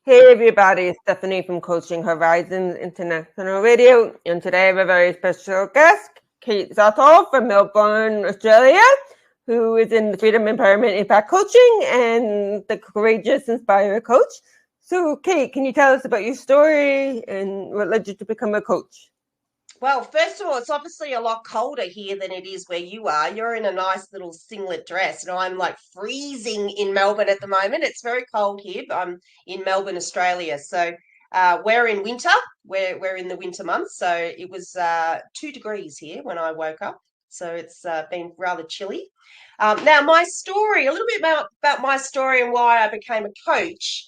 Hey everybody, it's Stephanie from Coaching Horizons International Radio, and today I have a very special guest, Kate Southall from Melbourne, Australia, who is in the Freedom, Empowerment, Impact Coaching and the Courageous Inspire Coach. So Kate, can you tell us about your story and what led you to become a coach? Well, first of all, it's obviously a lot colder here than it is where you are. You're in a nice little singlet dress, and I'm like freezing in Melbourne at the moment. It's very cold here, but I'm in Melbourne, Australia. So we're in winter. We're in the winter months. So it was 2 degrees here when I woke up. So it's been rather chilly. Now, my story, a little bit about my story and why I became a coach.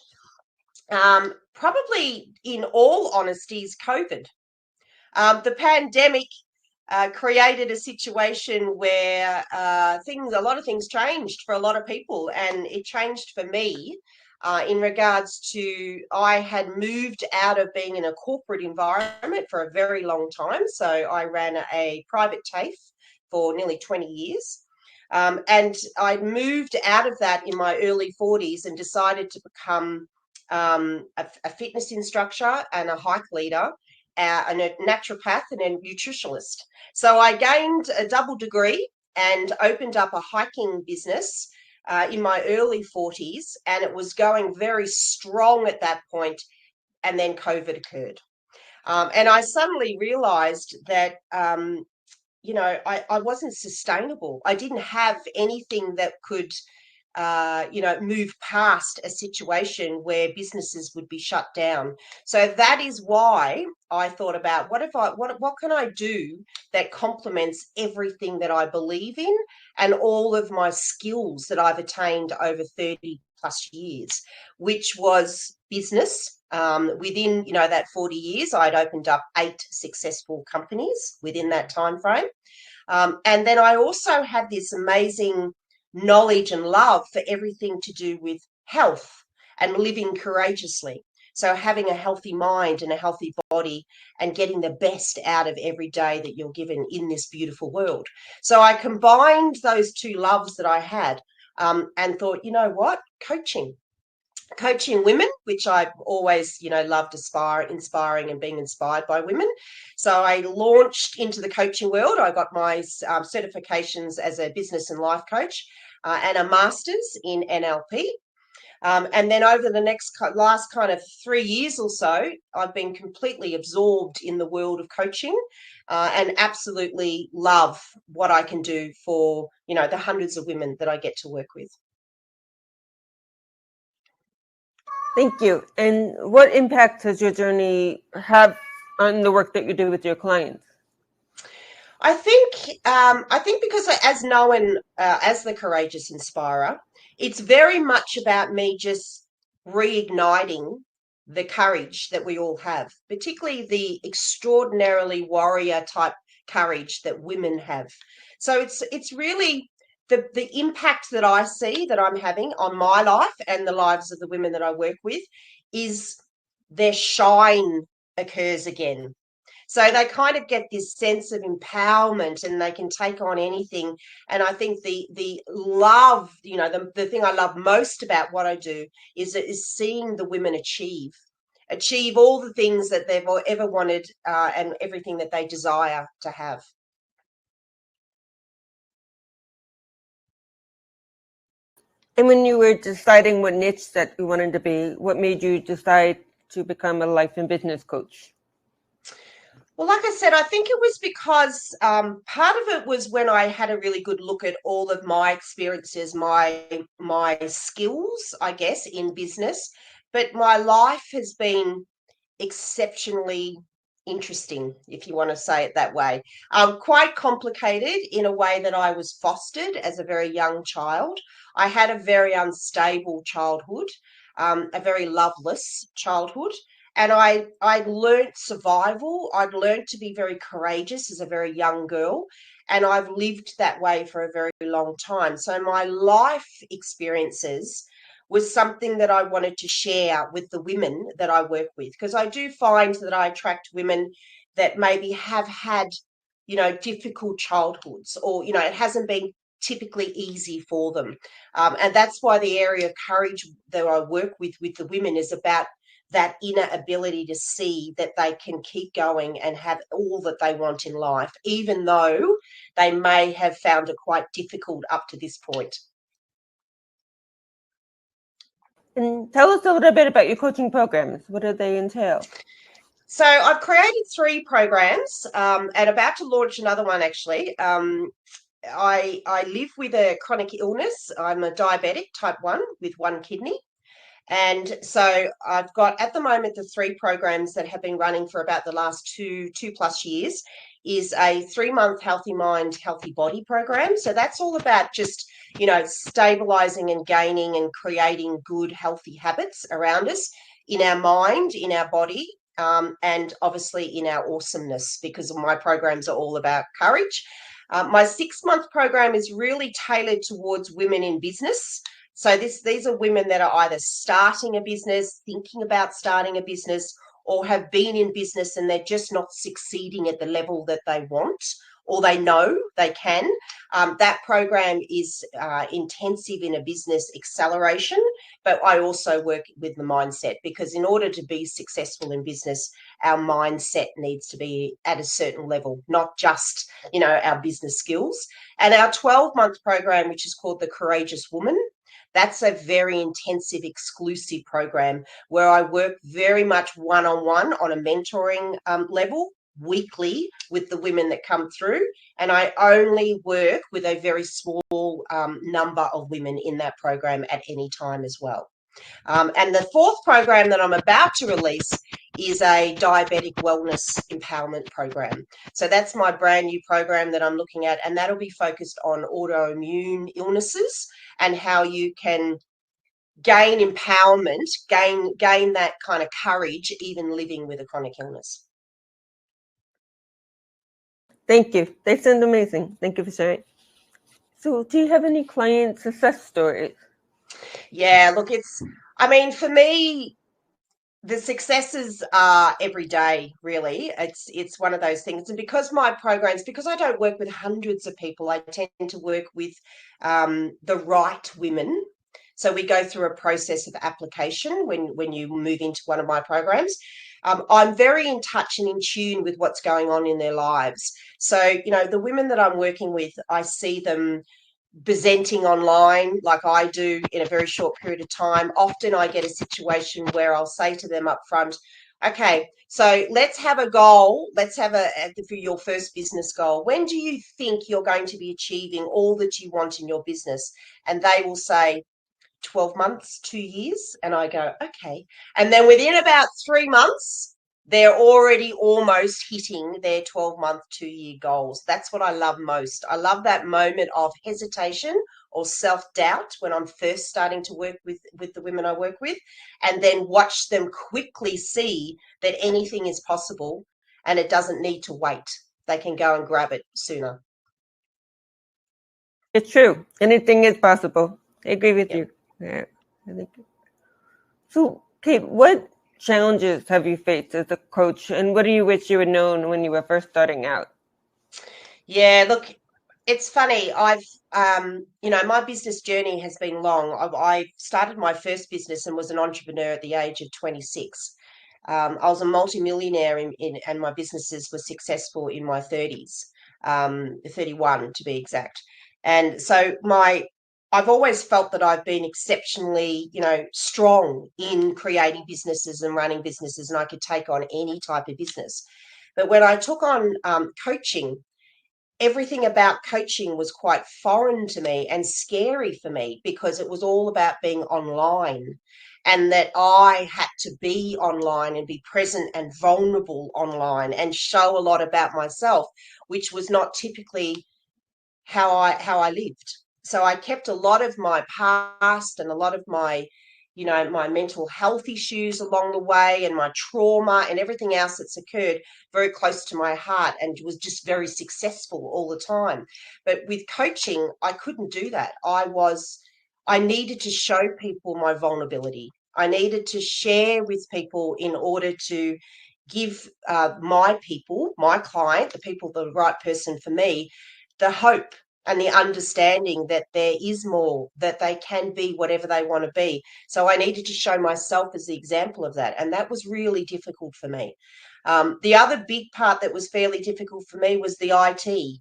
Probably, in all honesty, is COVID. The pandemic created a situation where a lot of things changed for a lot of people, and it changed for me in regards to I had moved out of being in a corporate environment for a very long time. So I ran a private TAFE for nearly 20 years. And I moved out of that in my early 40s and decided to become a fitness instructor and a hike leader, and a naturopath and a nutritionist. So I gained a double degree and opened up a hiking business in my early 40s, and it was going very strong at that point, and then COVID occurred. And I suddenly realized that I wasn't sustainable. I didn't have anything that could move past a situation where businesses would be shut down. So that is why I thought about what can I do that complements everything that I believe in and all of my skills that I've attained over 30 plus years, which was business. Within that 40 years, I'd opened up 8 successful companies within that time frame. And then I also had this amazing knowledge and love for everything to do with health and living courageously. So having a healthy mind and a healthy body and getting the best out of every day that you're given in this beautiful world. So I combined those two loves that I had, and thought, you know what, coaching women, which I've always, loved inspiring and being inspired by women. So I launched into the coaching world. I got my certifications as a business and life coach, and a master's in NLP. And then over the last kind of 3 years or so, I've been completely absorbed in the world of coaching, and absolutely love what I can do for, the hundreds of women that I get to work with. Thank you. And what impact does your journey have on the work that you do with your clients? I think because as known as the Courageous Inspirer, it's very much about me just reigniting the courage that we all have, particularly the extraordinarily warrior type courage that women have. So it's really the impact that I see that I'm having on my life and the lives of the women that I work with is their shine occurs again. So they kind of get this sense of empowerment and they can take on anything. And I think the love, the thing I love most about what I do is seeing the women achieve all the things that they've ever wanted, and everything that they desire to have. And when you were deciding what niche that you wanted to be, what made you decide to become a life and business coach? Well, like I said, I think it was because part of it was when I had a really good look at all of my experiences, my skills, I guess, in business. But my life has been exceptionally interesting, if you want to say it that way. Quite complicated in a way that I was fostered as a very young child. I had a very unstable childhood, a very loveless childhood. And I'd learnt survival. I'd learnt to be very courageous as a very young girl. And I've lived that way for a very long time. So my life experiences was something that I wanted to share with the women that I work with, because I do find that I attract women that maybe have had, difficult childhoods, or, it hasn't been typically easy for them. And that's why the area of courage that I work with the women is about that inner ability to see that they can keep going and have all that they want in life, even though they may have found it quite difficult up to this point. And tell us a little bit about your coaching programs. What do they entail? So I've created 3 programs and about to launch another one actually. I live with a chronic illness. I'm a diabetic type 1 with 1 kidney. And so I've got at the moment the 3 programs that have been running for about the last two plus years is a 3-month healthy mind, healthy body program. So that's all about just, stabilizing and gaining and creating good, healthy habits around us in our mind, in our body, and obviously in our awesomeness, because my programs are all about courage. My 6-month program is really tailored towards women in business. So these are women that are either starting a business, thinking about starting a business, or have been in business and they're just not succeeding at the level that they want or they know they can. That program is intensive in a business acceleration, but I also work with the mindset, because in order to be successful in business, our mindset needs to be at a certain level, not just, our business skills. And our 12-month program, which is called The Courageous Woman, that's a very intensive, exclusive program where I work very much one-on-one on a mentoring level weekly with the women that come through. And I only work with a very small number of women in that program at any time as well. And the 4th program that I'm about to release is a diabetic wellness empowerment program. So that's my brand new program that I'm looking at, and that'll be focused on autoimmune illnesses and how you can gain empowerment, gain that kind of courage, even living with a chronic illness. Thank you. They sound amazing. Thank you for sharing. So do you have any client success stories? Yeah, look, for me, the successes are every day, really. It's one of those things. And because I don't work with hundreds of people, I tend to work with the right women. So we go through a process of application when you move into one of my programs. I'm very in touch and in tune with what's going on in their lives. So, the women that I'm working with, I see them presenting online like I do in a very short period of time. Often I get a situation where I'll say to them up front, okay, so let's have a goal. Let's have for your first business goal. When do you think you're going to be achieving all that you want in your business? And they will say 12 months, 2 years. And I go, okay. And then within about 3 months, they're already almost hitting their 12-month, 2-year goals. That's what I love most. I love that moment of hesitation or self-doubt when I'm first starting to work with the women I work with, and then watch them quickly see that anything is possible and it doesn't need to wait. They can go and grab it sooner. It's true. Anything is possible. I agree with you. Yeah, I think. So, Kate, what challenges have you faced as a coach, and what do you wish you had known when you were first starting out? Yeah, look, it's funny. My business journey has been long. I started my first business and was an entrepreneur at the age of 26. I was a multimillionaire and my businesses were successful in my 30s, 31 to be exact. And so I've always felt that I've been exceptionally, strong in creating businesses and running businesses, and I could take on any type of business. But when I took on coaching, everything about coaching was quite foreign to me and scary for me, because it was all about being online, and that I had to be online and be present and vulnerable online and show a lot about myself, which was not typically how I lived. So I kept a lot of my past and a lot of my my mental health issues along the way, and my trauma and everything else that's occurred very close to my heart, and was just very successful all the time. But with coaching, I couldn't do that. I needed to show people my vulnerability. I needed to share with people in order to give my people, my client, the people, the right person for me, the hope and the understanding that there is more, that they can be whatever they want to be. So I needed to show myself as the example of that. And that was really difficult for me. The other big part that was fairly difficult for me was the IT.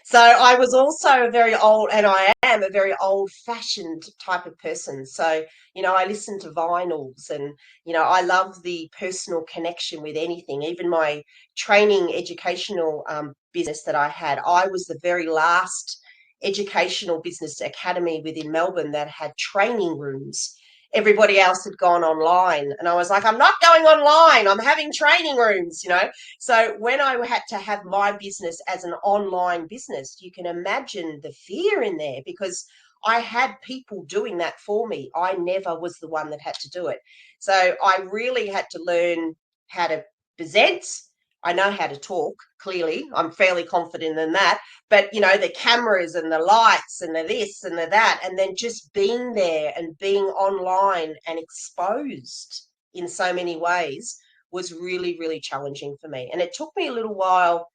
So I was also a very old, and I am a very old-fashioned type of person. So, I listen to vinyls, and, I love the personal connection with anything. Even my training educational business that I had, I was the very last educational business academy within Melbourne that had training rooms. Everybody else had gone online, and I was like, I'm not going online, I'm having training rooms. So when I had to have my business as an online business, you can imagine the fear in there, because I had people doing that for me. I never was the one that had to do it. So I really had to learn how to present. I know how to talk, clearly. I'm fairly confident in that. But, the cameras and the lights and the this and the that, and then just being there and being online and exposed in so many ways was really, really challenging for me. And it took me a little while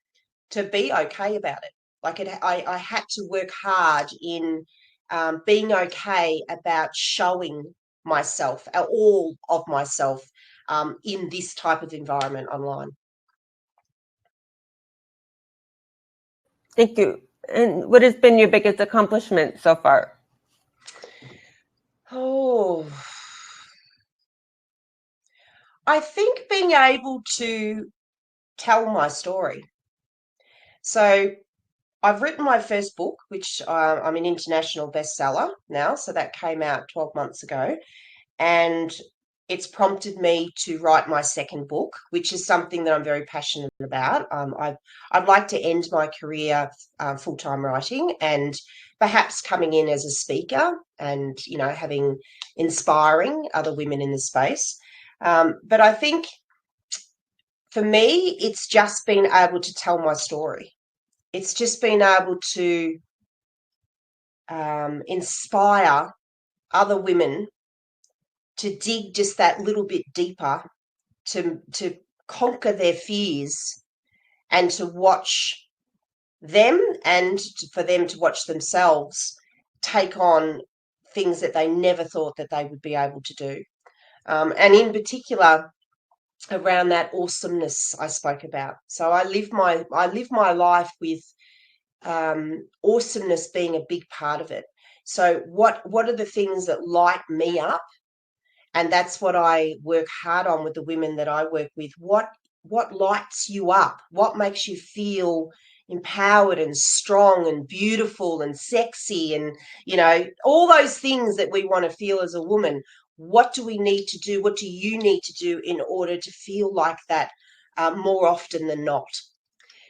to be okay about it. Like I had to work hard in being okay about showing myself, all of myself, in this type of environment online. Thank you. And what has been your biggest accomplishment so far? Oh, I think being able to tell my story. So I've written my first book, which I'm an international bestseller now. So that came out 12 months ago. And it's prompted me to write my second book, which is something that I'm very passionate about. I'd like to end my career full-time writing, and perhaps coming in as a speaker and, having inspiring other women in the space. But I think for me, it's just been able to tell my story. It's just been able to inspire other women to dig just that little bit deeper, to conquer their fears, and to watch them, and for them to watch themselves take on things that they never thought that they would be able to do. And in particular, around that awesomeness I spoke about. So I live my life with awesomeness being a big part of it. So what are the things that light me up? And that's what I work hard on with the women that I work with. What lights you up? What makes you feel empowered and strong and beautiful and sexy, and all those things that we want to feel as a woman? What do we need to do? What do you need to do in order to feel like that more often than not?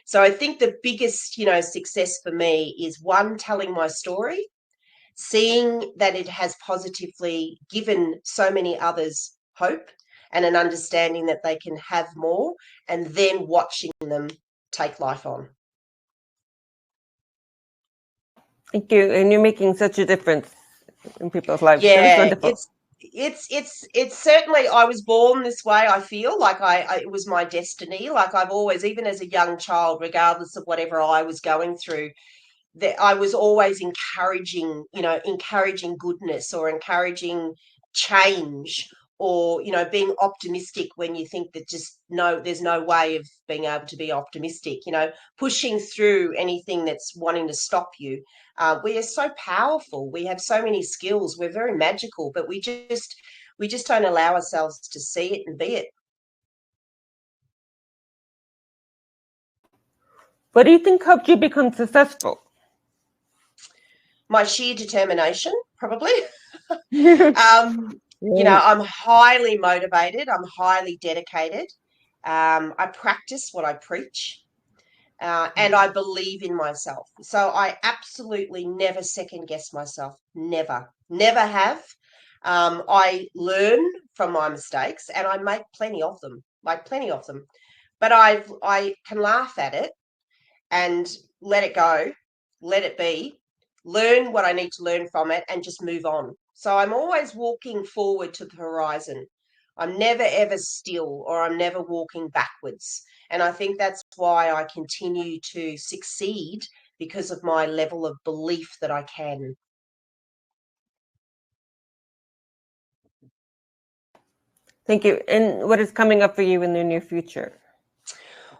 So I think the biggest success for me is, one, telling my story, seeing that it has positively given so many others hope and an understanding that they can have more, and then watching them take life on. Thank you. And you're making such a difference in people's lives. Yeah, so it's certainly, I was born this way. I feel like it was my destiny. Like I've always, even as a young child, regardless of whatever I was going through, that I was always encouraging goodness, or encouraging change, or, being optimistic when you think that there's no way of being able to be optimistic, pushing through anything that's wanting to stop you. We are so powerful. We have so many skills. We're very magical, but we just don't allow ourselves to see it and be it. what do you think helped you become successful? My sheer determination, probably. I'm highly motivated. I'm highly dedicated. I practice what I preach, and I believe in myself. So I absolutely never second guess myself. Never have. I learn from my mistakes, and I make plenty of them, But I can laugh at it and let it go, let it be, learn what I need to learn from it, and just move on. So I'm always walking forward to the horizon. I'm never ever still, or I'm never walking backwards. And I think that's why I continue to succeed because of my level of belief that I can. Thank you. And what is coming up for you in the near future?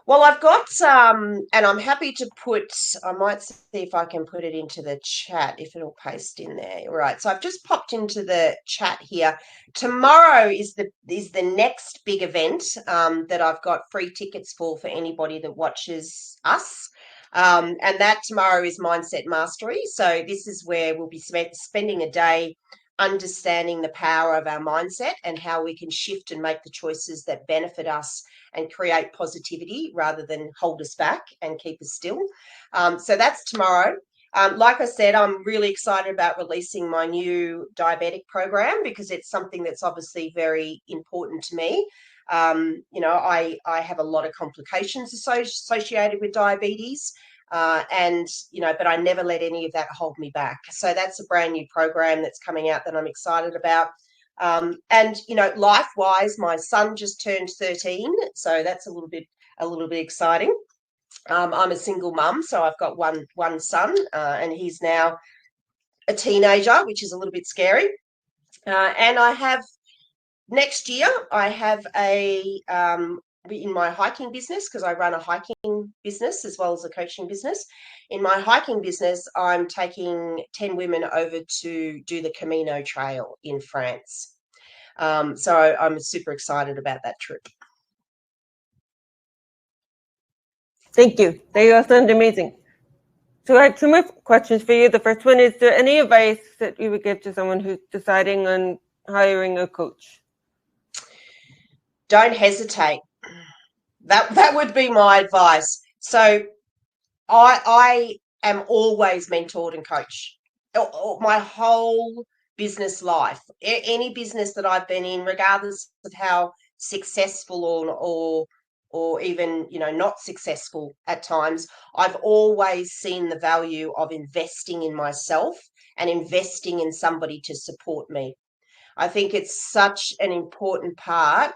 Well, I've got, and I'm happy to put, I might see if I can put it into the chat, if it'll paste in there. Right. So I've just popped into the chat here. Tomorrow is the next big event that I've got free tickets for anybody that watches us. And that tomorrow is Mindset Mastery. So this is where we'll be spending a day understanding the power of our mindset and how we can shift and make the choices that benefit us and create positivity rather than hold us back and keep us still. So that's tomorrow. Like I said, I'm really excited about releasing my new diabetic program because it's something that's obviously very important to me. I have a lot of complications associated with diabetes. But I never let any of that hold me back. So that's a brand new program that's coming out that I'm excited about. Life-wise, my son just turned 13, so that's a little bit exciting. I'm a single mum, so I've got one son, and he's now a teenager, which is a little bit scary. And I have next year, I have in my hiking business, because I run a hiking business as well as a coaching business. In my hiking business, I'm taking 10 women over to do the Camino Trail in France. So I'm super excited about that trip. Thank you. They all sound amazing. So I have two more questions for you. The first one is there any advice that you would give to someone who's deciding on hiring a coach? Don't hesitate. That would be my advice. So I am always mentored and coached my whole business life. Any business that I've been in, regardless of how successful or even not successful at times, I've always seen the value of investing in myself and investing in somebody to support me. I think it's such an important part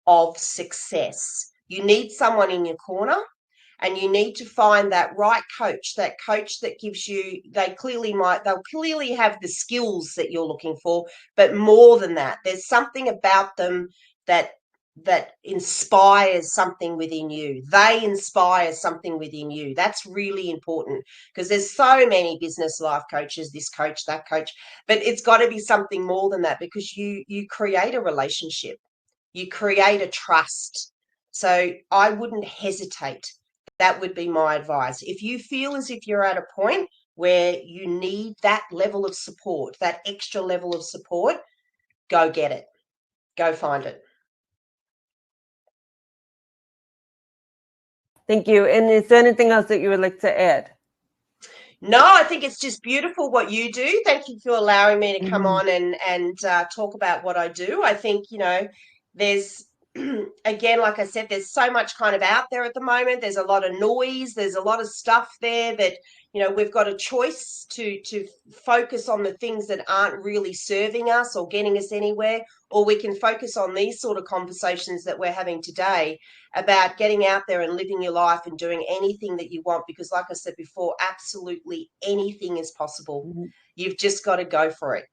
of success. You need someone in your corner, and you need to find that right coach that gives you, they'll clearly have the skills that you're looking for, but more than that, there's something about them that inspires something within you. They inspire something within you. That's really important, because there's so many business life coaches, this coach, that coach, but it's got to be something more than that, because you create a relationship, you create a trust. So I wouldn't hesitate. That would be my advice. If you feel as if you're at a point where you need that level of support, that extra level of support, go get it. Go find it. Thank you. And is there anything else that you would like to add? No, I think it's just beautiful what you do. Thank you for allowing me to come on and talk about what I do. I think, there's, again, like I said, there's so much kind of out there at the moment. There's a lot of noise. There's a lot of stuff there that, we've got a choice to focus on the things that aren't really serving us or getting us anywhere, or we can focus on these sort of conversations that we're having today about getting out there and living your life and doing anything that you want, because like I said before, absolutely anything is possible. You've just got to go for it.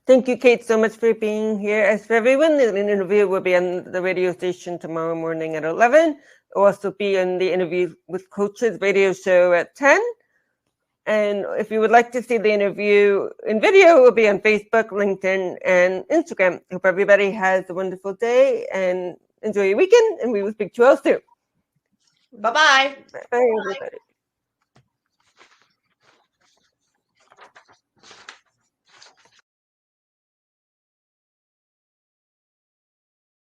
Thank you, Kate, so much for being here. As for everyone, the interview will be on the radio station tomorrow morning at 11. It will also be on the Interview with Coaches radio show at 10. And if you would like to see the interview in video, it will be on Facebook, LinkedIn, and Instagram. I hope everybody has a wonderful day and enjoy your weekend, and we will speak to you all soon. Bye-bye. Bye, everybody.